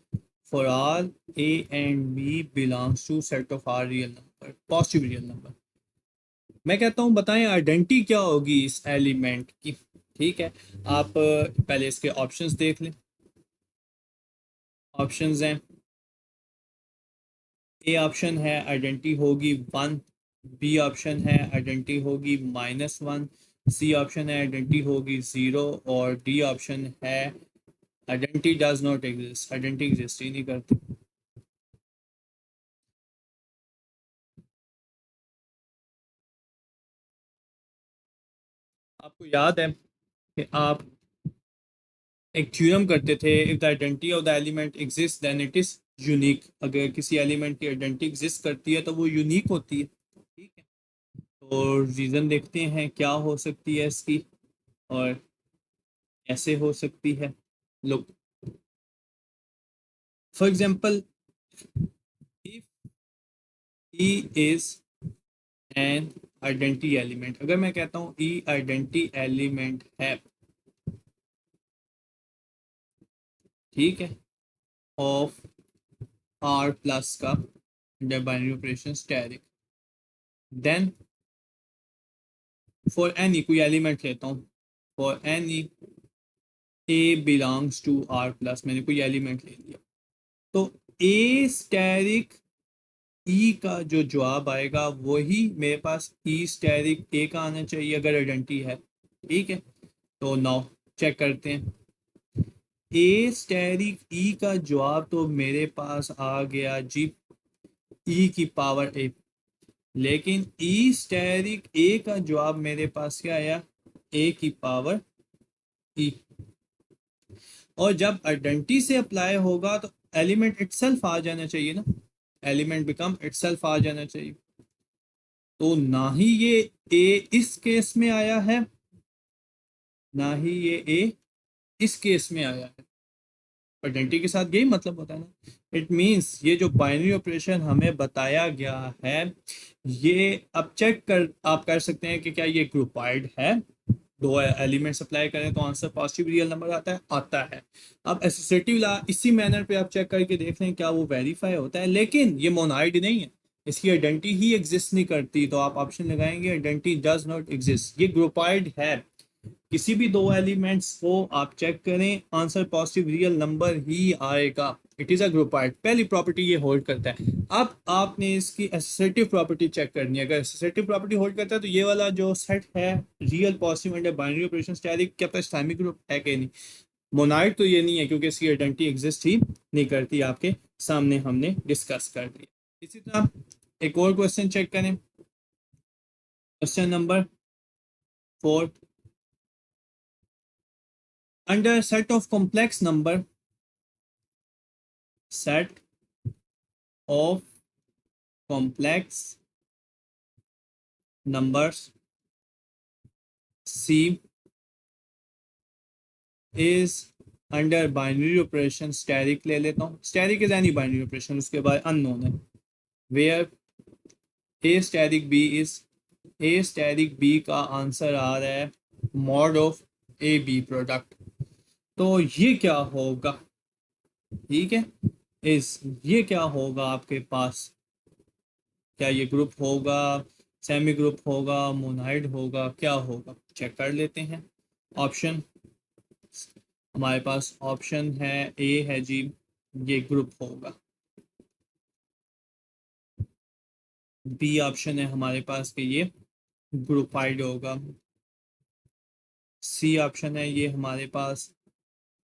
for all A and B belongs to set of R real number, positive real number. मैं कहता हूँ बताएं आइडेंटिटी क्या होगी इस एलिमेंट की। ठीक है, आप पहले इसके ऑप्शंस देख लें। ऑप्शंस हैं, ए ऑप्शन है आइडेंटिटी होगी 1, बी ऑप्शन है आइडेंटिटी होगी -1, सी ऑप्शन है आइडेंटिटी होगी 0 और डी ऑप्शन है identity does not exist, identity exist ही नहीं करती। आपको याद है कि आप एक थ्योरम करते थे, if the identity of the element exist then it is unique. अगर किसी एलिमेंट की आइडेंटिटी एग्जिस्ट करती है तो वो यूनिक होती है। ठीक है, तो रीज़न देखते हैं क्या हो सकती है इसकी और कैसे हो सकती है। Look, for example if E is an identity element, अगर मैं कहता हूँ ई आइडेंटिटी एलिमेंट है, ठीक है, ऑफ आर प्लस का under binary operation asterisk, then for any कोई एलिमेंट लेता हूँ, for any A belongs to R plus, मैंने कोई एलिमेंट ले लिया तो ए स्टैटिक ई का जो जवाब आएगा वही मेरे पास ई स्टैटिक ए का आना चाहिए अगर आइडेंटिटी है। ठीक है, तो नाउ चेक करते हैं। ए स्टैटिक ई का जवाब तो मेरे पास आ गया जी ई की पावर ए, लेकिन ई स्टैटिक ए का जवाब मेरे पास क्या आया, ए की पावर ई। और जब आइडेंटिटी से अप्लाई होगा तो एलिमेंट इटसेल्फ आ जाना चाहिए ना, एलिमेंट बिकम इटसेल्फ आ जाना चाहिए। तो ना ही ये ए इस केस में आया है, ना ही ये ए इस केस में आया है। आइडेंटिटी के साथ यही मतलब होता है ना, इट मींस ये जो बाइनरी ऑपरेशन हमें बताया गया है, ये अब चेक कर आप कर सकते हैं कि क्या ये ग्रुपाइड है। दो एलिमेंट्स अप्लाई करें तो आंसर पॉजिटिव रियल नंबर आता है। अब एसोसिएटिव लॉ इसी मैनर पे आप चेक करके देख लें क्या वो वेरीफाई होता है, लेकिन ये मोनाइड नहीं है, इसकी आइडेंटिटी ही एग्जिस्ट नहीं करती, तो आप ऑप्शन लगाएंगे आइडेंटिटी डज नॉट एग्जिस्ट, ये ग्रुपाइड है। किसी भी दो एलिमेंट्स को आप चेक करें आंसर पॉजिटिव रियल नंबर ही आएगा, इट इज अ ग्रुपाइड। पहली प्रॉपर्टी ये होल्ड करता है। अब आपने इसकी एसोसिएटिव प्रॉपर्टी चेक करनी है, अगर एसोसिएटिव प्रॉपर्टी होल्ड करता है तो ये वाला जो सेट है real positive under binary operation static, क्या पास थाइमिक ग्रुप है कि नहीं। मोनाइड तो ये नहीं है क्योंकि इसकी आइडेंटिटी एग्जिस्ट ही नहीं करती, आपके सामने हमने डिस्कस कर दिया। इसी तरह एक और क्वेश्चन चेक करें, question number 4, under set of complex number, set of complex numbers C is under binary operation static, ले लेता हूँ static is any binary operation, उसके बाद unknown है, where a static b is, a static b का answer आ रहा है mod of a b product. तो ये क्या होगा, ठीक है, इस ये क्या होगा आपके पास, क्या ये ग्रुप होगा, सेमी ग्रुप होगा, मोनाइड होगा, क्या होगा, चेक कर लेते हैं। ऑप्शन हमारे पास ऑप्शन है ए है जी, ये ग्रुप होगा। बी ऑप्शन है हमारे पास कि ये ग्रुपाइड होगा। सी ऑप्शन है ये हमारे पास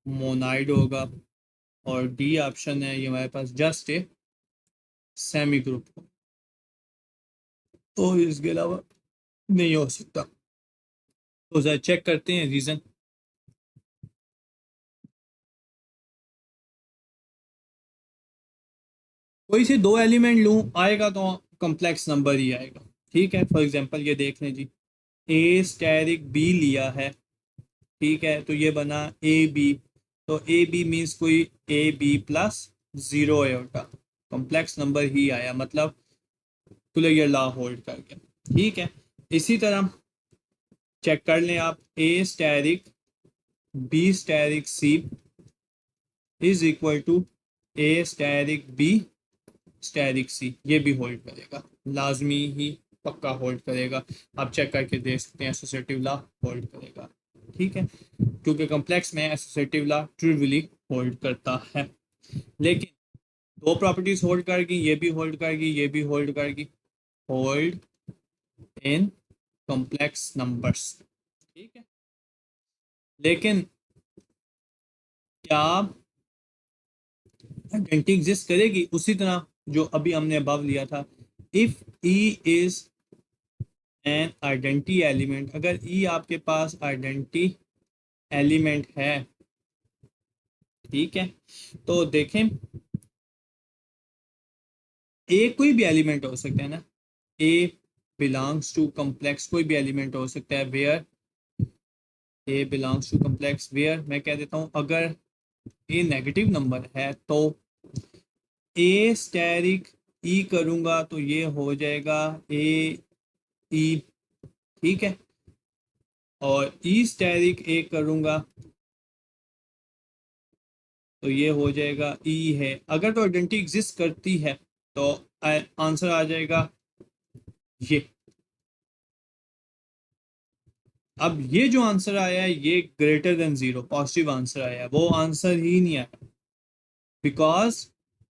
मोनाइड होगा। और डी ऑप्शन है ये हमारे पास जस्ट ए सेमी ग्रुप हो। तो इसके अलावा नहीं हो सकता। तो जरा चेक करते हैं रीजन। कोई से दो एलिमेंट लूं आएगा तो कॉम्प्लेक्स नंबर ही आएगा। ठीक है, फॉर एग्जांपल ये देख लें जी, ए स्टेरिक बी लिया है। ठीक है, तो ये बना ए बी। तो ए बी मीन्स कोई A B plus zero Etah complex number ही आया, मतलब कुलर लॉ होल्ड कर गया। ठीक है, इसी तरह चेक कर लें आप, A asterisk B asterisk C is equal to A asterisk B asterisk C, ये भी होल्ड करेगा, लाजमी ही पक्का होल्ड करेगा। आप चेक करके देख सकते हैं, एसोसिएटिव लॉ होल्ड करेगा। ठीक है, क्योंकि कॉम्प्लेक्स में एसोसिएटिव लॉ ट्रिवियली होल्ड करता है। लेकिन दो प्रॉपर्टीज होल्ड करेगी, ये भी होल्ड करेगी, ये भी होल्ड करेगी, होल्ड इन कॉम्प्लेक्स नंबर्स। ठीक है, लेकिन क्या आइडेंटिटी एग्जिस्ट करेगी उसी तरह जो अभी हमने अबव लिया था। If E is an identity element, अगर ई आपके पास आइडेंटिटी एलिमेंट है, ठीक है, तो देखें ए कोई भी एलिमेंट हो सकता है ना, ए बिलोंग्स टू कॉम्प्लेक्स कोई भी एलिमेंट हो सकता है, where A belongs to complex, where मैं कह देता हूं अगर ए नेगेटिव नंबर है तो ए स्टेरिक ई करूंगा तो ये हो जाएगा ए ई। ठीक है, और ई स्टेरिक ए करूंगा तो ये हो जाएगा ई है। अगर तो आइडेंटिटी एग्जिस्ट करती है तो आंसर आ जाएगा ये। अब ये जो आंसर आया है ये greater than zero positive answer आया है, वो आंसर ही नहीं आया, बिकॉज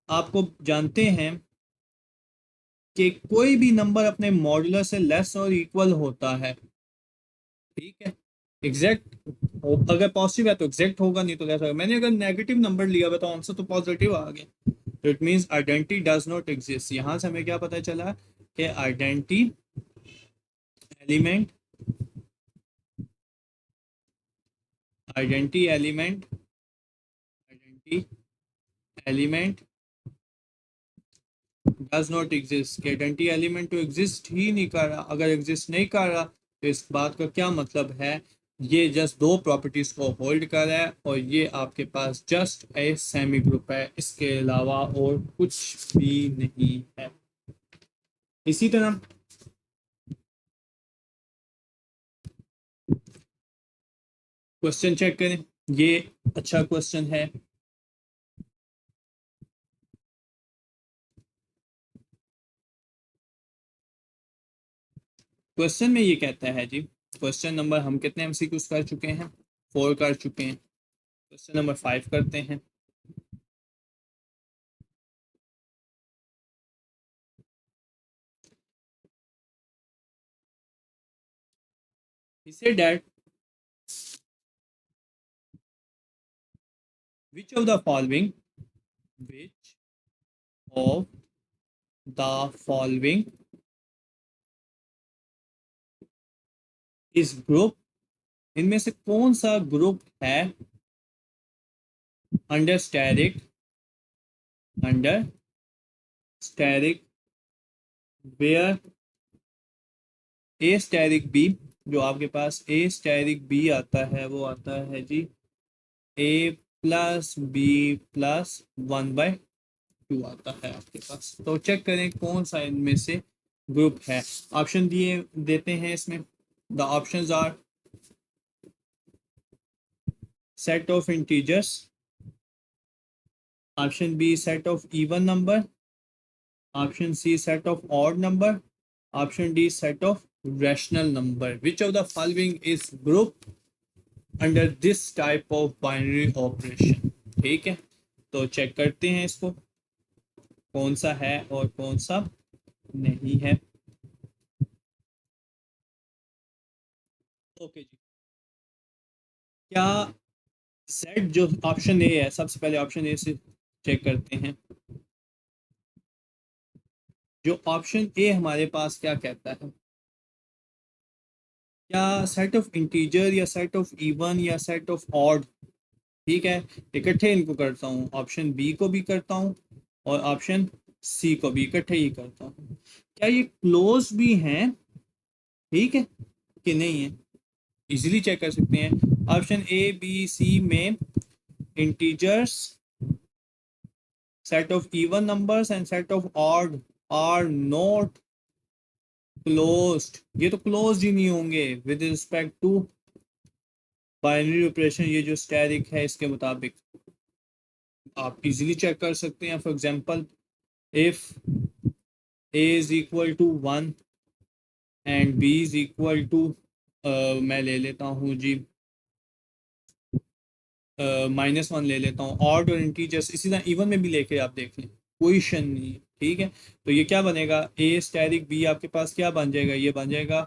आपको जानते हैं कि कोई भी नंबर अपने मॉड्यूलर से लेस और इक्वल होता है। ठीक है, एग्जैक्ट अगर पॉजिटिव है तो एग्जैक्ट होगा, नहीं तो कैसा होगा। मैंने अगर नेगेटिव नंबर लिया हुआ तो आंसर तो पॉजिटिव आ गया, तो it means identity does not exist. यहां से हमें क्या पता चला कि identity element identity element identity element does not exist, कि आइडेंटिटी एलिमेंट तो एग्जिस्ट ही नहीं कर रहा। अगर एग्जिस्ट नहीं कर रहा तो इस बात का क्या मतलब है, ये जस्ट दो प्रॉपर्टीज को होल्ड कर रहा है और ये आपके पास जस्ट ए सेमी ग्रुप है, इसके अलावा और कुछ भी नहीं है। इसी तरह क्वेश्चन चेक करें, ये अच्छा क्वेश्चन है। क्वेश्चन में ये कहता है जी, क्वेश्चन नंबर हम कितने एमसीक्यूज कर चुके हैं, 4 कर चुके हैं। क्वेश्चन नंबर 5 करते हैं। He said that which of the following which of the following is group, इनमें से कौन सा ग्रुप है under asterisk where A asterisk B, जो आपके पास ए स्टेरिक बी आता है वो आता है जी ए प्लस बी प्लस 1/2 आता है आपके पास। तो चेक करें कौन सा इनमें से ग्रुप है। ऑप्शन दिए देते हैं इसमें, the options are set of integers, option B set of even number, option C set of odd number, option D set of rational number. Which of the following is group under this type of binary operation. ठीक है, तो check करते हैं इसको कौन सा है और कौन सा नहीं है। ओके जी। क्या जेड जो ऑप्शन ए है, सबसे पहले ऑप्शन ए से चेक करते हैं। जो ऑप्शन ए हमारे पास क्या कहता है, क्या सेट ऑफ इंटीजर या सेट ऑफ इवन या सेट ऑफ ऑड। ठीक है, इकट्ठे इनको करता हूँ, ऑप्शन बी को भी करता हूँ और ऑप्शन सी को भी इकट्ठे ही करता हूँ। क्या ये क्लोज भी हैं, ठीक है, कि नहीं है, इजीली चेक कर सकते हैं। ऑप्शन ए बी सी में integers, set of even numbers and set of odd are not closed. ये तो क्लोज ही नहीं होंगे with respect to binary operation, ये जो स्टैटिक है इसके मुताबिक। आप इजीली चेक कर सकते हैं। For example, if a is equal to 1 and b is equal to मैं ले लेता हूँ जी -1 ले लेता हूँ। ऑड और इंटीजर्स इसी तरह इवन में भी लेके आप देख लें, कोई शन नहीं है। ठीक है, तो ये क्या बनेगा, ए स्टैटिक बी आपके पास क्या बन जाएगा, ये बन जाएगा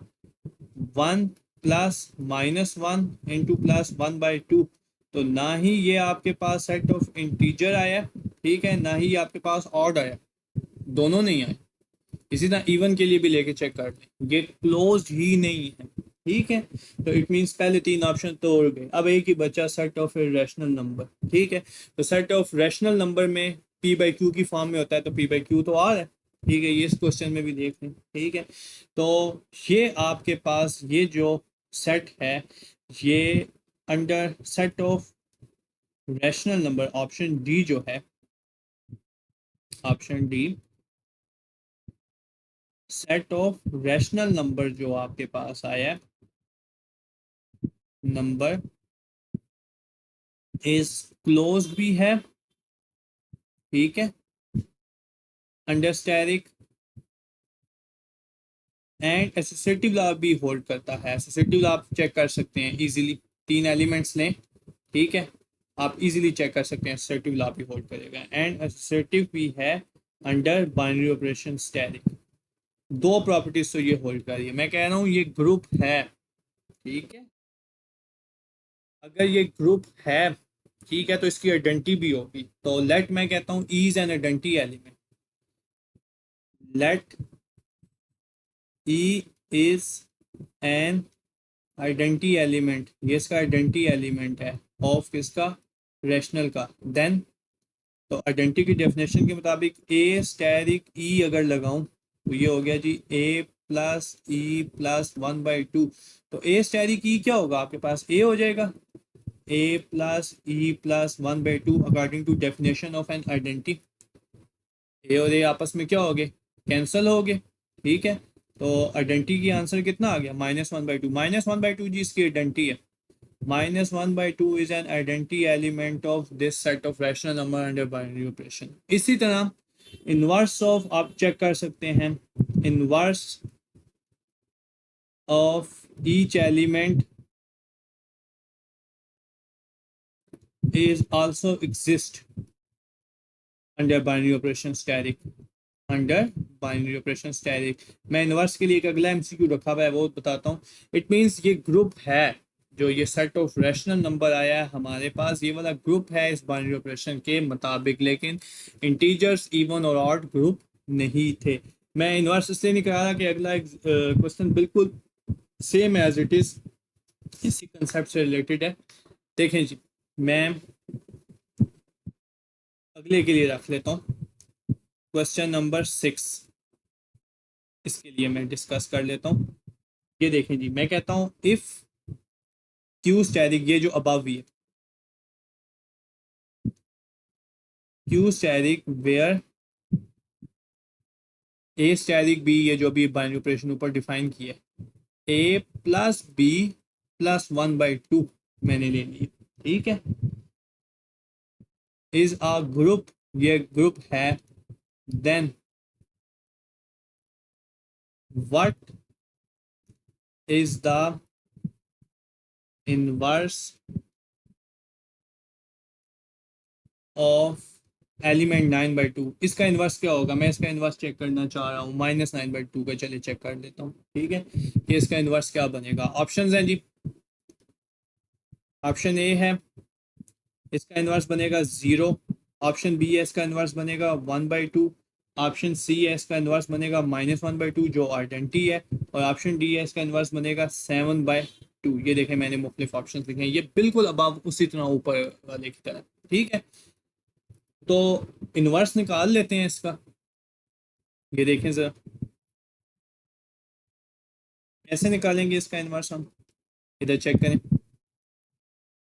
1 प्लस -1 इंटू +1/2। तो ना ही ये आपके पास सेट ऑफ इंटीजर आया, ठीक है, ना ही आपके पास ऑड आया, दोनों नहीं आए। इसी तरह इवन के लिए भी लेके चेक कर लें, ये क्लोज ही नहीं है। ठीक है, तो इट मींस पहले तीन ऑप्शन तो उड़ गए, अब एक ही बचा, सेट ऑफ रैशनल नंबर। ठीक है, तो सेट ऑफ रैशनल नंबर में पी बाई क्यू की फॉर्म में होता है, तो पी बाई क्यू तो आ रहा है। ठीक है, ये इस क्वेश्चन में भी देख लें। ठीक है, तो ये आपके पास ये जो सेट है, ये under set of rational number, option D जो है, option D set of rational number जो आपके पास आया है, नंबर इज क्लोज भी है, ठीक है, under static and associative law भी होल्ड करता है। एसोसिएटिव लॉ आप चेक कर सकते हैं इजीली, तीन एलिमेंट्स लें, ठीक है, आप इजीली चेक कर सकते हैं, एसोसिएटिव लॉ भी होल्ड करेगा एंड एसोसिएटिव भी है अंडर बाइनरी ऑपरेशन स्टैटिक। दो प्रॉपर्टीज तो ये होल्ड कर रही है। मैं कह रहा हूँ ये ग्रुप है, ठीक है, अगर ये ग्रुप है, ठीक है, तो इसकी आइडेंटिटी भी होगी। तो लेट, मैं कहता हूँ E is an identity element, let E is an identity element, ये इसका आइडेंटिटी एलिमेंट है ऑफ किसका, रैशनल का। देन तो आइडेंटिटी की डेफिनेशन के मुताबिक ए स्टैरिक ई अगर लगाऊं तो ये हो गया जी ए प्लस ई प्लस 1/2। तो ए स्टैरिक ई क्या होगा, आपके पास ए हो जाएगा, A plus E plus 1/2 according to definition of an identity. A और ए आपस में क्या हो गए, कैंसिल हो गए। ठीक है, तो आइडेंटिटी की आंसर कितना आ गया, -1/2। -1/2 जी इसकी आइडेंटिटी है, -1/2 is an identity element of this set of rational number under binary operation. इसी तरह इनवर्स ऑफ आप चेक कर सकते हैं, inverse of each element is also exist under binary operation static, under binary operation static. मैं inverse के लिए एक अगला एमसीक्यू रखा हुआ है, वो बताता हूँ। इट मींस ये ग्रुप है, जो ये सेट ऑफ रैशनल नंबर आया है हमारे पास, ये वाला ग्रुप है इस बाइनरी ऑपरेशन के मुताबिक, लेकिन इंटीजर्स इवन और ऑड ग्रुप नहीं थे। मैं इनवर्स इसलिए नहीं करा रहा कि अगला क्वेश्चन बिल्कुल सेम एज इट इज इसी कंसेप्ट से रिलेटेड है। देखें जी, मैं अगले के लिए रख लेता हूँ, क्वेश्चन नंबर 6, इसके लिए मैं डिस्कस कर लेता हूँ। ये देखें जी, मैं कहता हूँ इफ क्यू स्टैटिक, ये जो अबव ही है, Q asterisk where A asterisk B, ये जो अभी बाइनरी ऑपरेशन ऊपर डिफाइन किया है, ए प्लस बी प्लस 1/2 मैंने ले लिया, ठीक है, इज अ ग्रुप, ये ग्रुप है। Then what is the inverse of element 9/2, इसका इन्वर्स क्या होगा? मैं इसका इन्वर्स चेक करना चाह रहा हूँ, -9/2 का, चलिए चेक कर देता हूँ। ठीक है, कि इसका इन्वर्स क्या बनेगा। ऑप्शंस हैं जी। ऑप्शन ए है, इसका इन्वर्स बनेगा 0। ऑप्शन बी है, इसका इन्वर्स बनेगा 1/2। ऑप्शन सी है, इसका इन्वर्स बनेगा -1/2 जो आइडेंटिटी है। और ऑप्शन डी है, इसका इन्वर्स बनेगा 7/2। ये देखें, मैंने मुख्तलिफ ऑप्शन लिखे हैं, ये बिल्कुल अबाव उसी तरह ऊपर वाले की तरह। ठीक है, तो इन्वर्स निकाल लेते हैं इसका। ये देखें जरा, कैसे निकालेंगे इसका इन्वर्स हम, इधर चेक करें।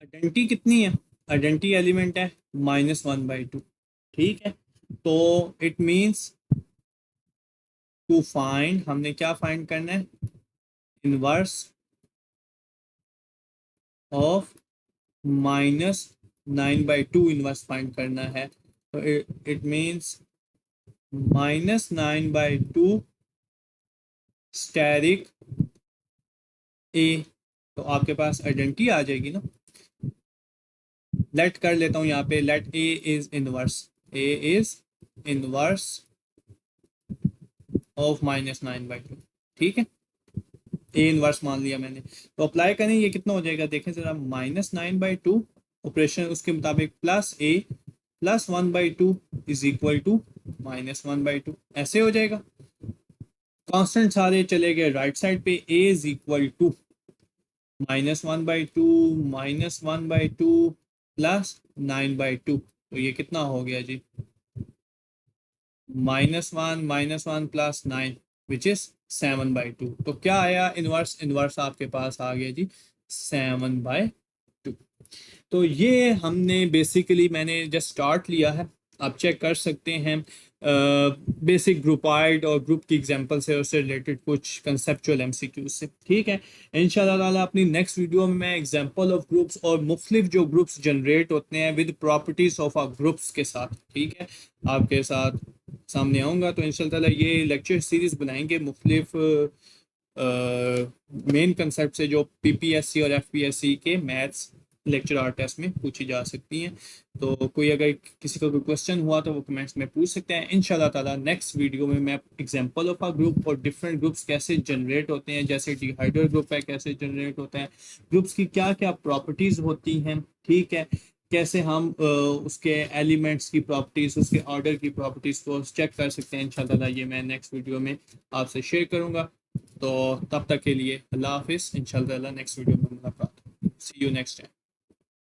आइडेंटिटी कितनी है? आइडेंटिटी एलिमेंट है -1/2। ठीक है, तो इट मींस टू फाइंड, हमने क्या फाइंड करना है? इनवर्स ऑफ -9/2 इनवर्स फाइंड करना है। तो इट मींस -9/2 स्टेरिक ए। तो आपके पास आइडेंटिटी आ जाएगी ना। लेट कर लेता हूँ यहाँ पे, let A is inverse, A is inverse of -9/2। ठीक है, ए इनवर्स मान लिया मैंने। तो अप्लाई करें, ये कितना हो जाएगा देखें जरा, -9/2 ऑपरेशन उसके मुताबिक plus A +1/2 is equal to -1/2, ऐसे हो जाएगा। कांस्टेंट सारे चले गए राइट साइड पे, ए इज इक्वल टू -1/2 -1/2 +9/2। तो ये कितना हो गया जी? -1 +9 विच इज 7/2। तो क्या आया इनवर्स? इनवर्स आपके पास आ गया जी 7/2। तो ये हमने बेसिकली, मैंने जस्ट स्टार्ट लिया है, आप चेक कर सकते हैं। बेसिक ग्रुपाइड और ग्रुप की एग्जांपल से, उससे रिलेटेड कुछ कंसेप्चुअल एमसीक्यूज से। ठीक है, इंशाल्लाह ताला अपनी नेक्स्ट वीडियो में मैं एग्जांपल ऑफ ग्रुप्स और मुख्तलिफ जो ग्रुप्स जनरेट होते हैं with properties of a groups के साथ, ठीक है, आपके साथ सामने आऊँगा। तो इंशाल्लाह ताला ये लेक्चर सीरीज बनाएंगे मुख्तलिफ मेन कंसेप्ट से, जो पीपीएससी और एफपीएससी के मैथ्स लेक्चर आर टेस्ट में पूछी जा सकती हैं। तो कोई अगर किसी को कोई क्वेश्चन हुआ तो वो कमेंट्स में पूछ सकते हैं। इंशाल्लाह ताला नेक्स्ट वीडियो में मैं एग्जांपल ऑफ अ ग्रुप और डिफरेंट ग्रुप्स कैसे जनरेट होते हैं, जैसे डिहाइड्रल ग्रुप है कैसे जनरेट होता है, ग्रुप्स की क्या क्या प्रॉपर्टीज होती हैं, ठीक है, कैसे हम उसके एलिमेंट्स की प्रॉपर्टीज, उसके ऑर्डर की प्रॉपर्टीज को चेक कर सकते हैं। इंशाल्लाह ताला ये मैं नेक्स्ट वीडियो में आपसे शेयर करूंगा। तो तब तक के लिए अल्लाह हाफिज़, इंशाल्लाह नेक्स्ट वीडियो में मुलाकात। सी यू नेक्स्ट टाइम।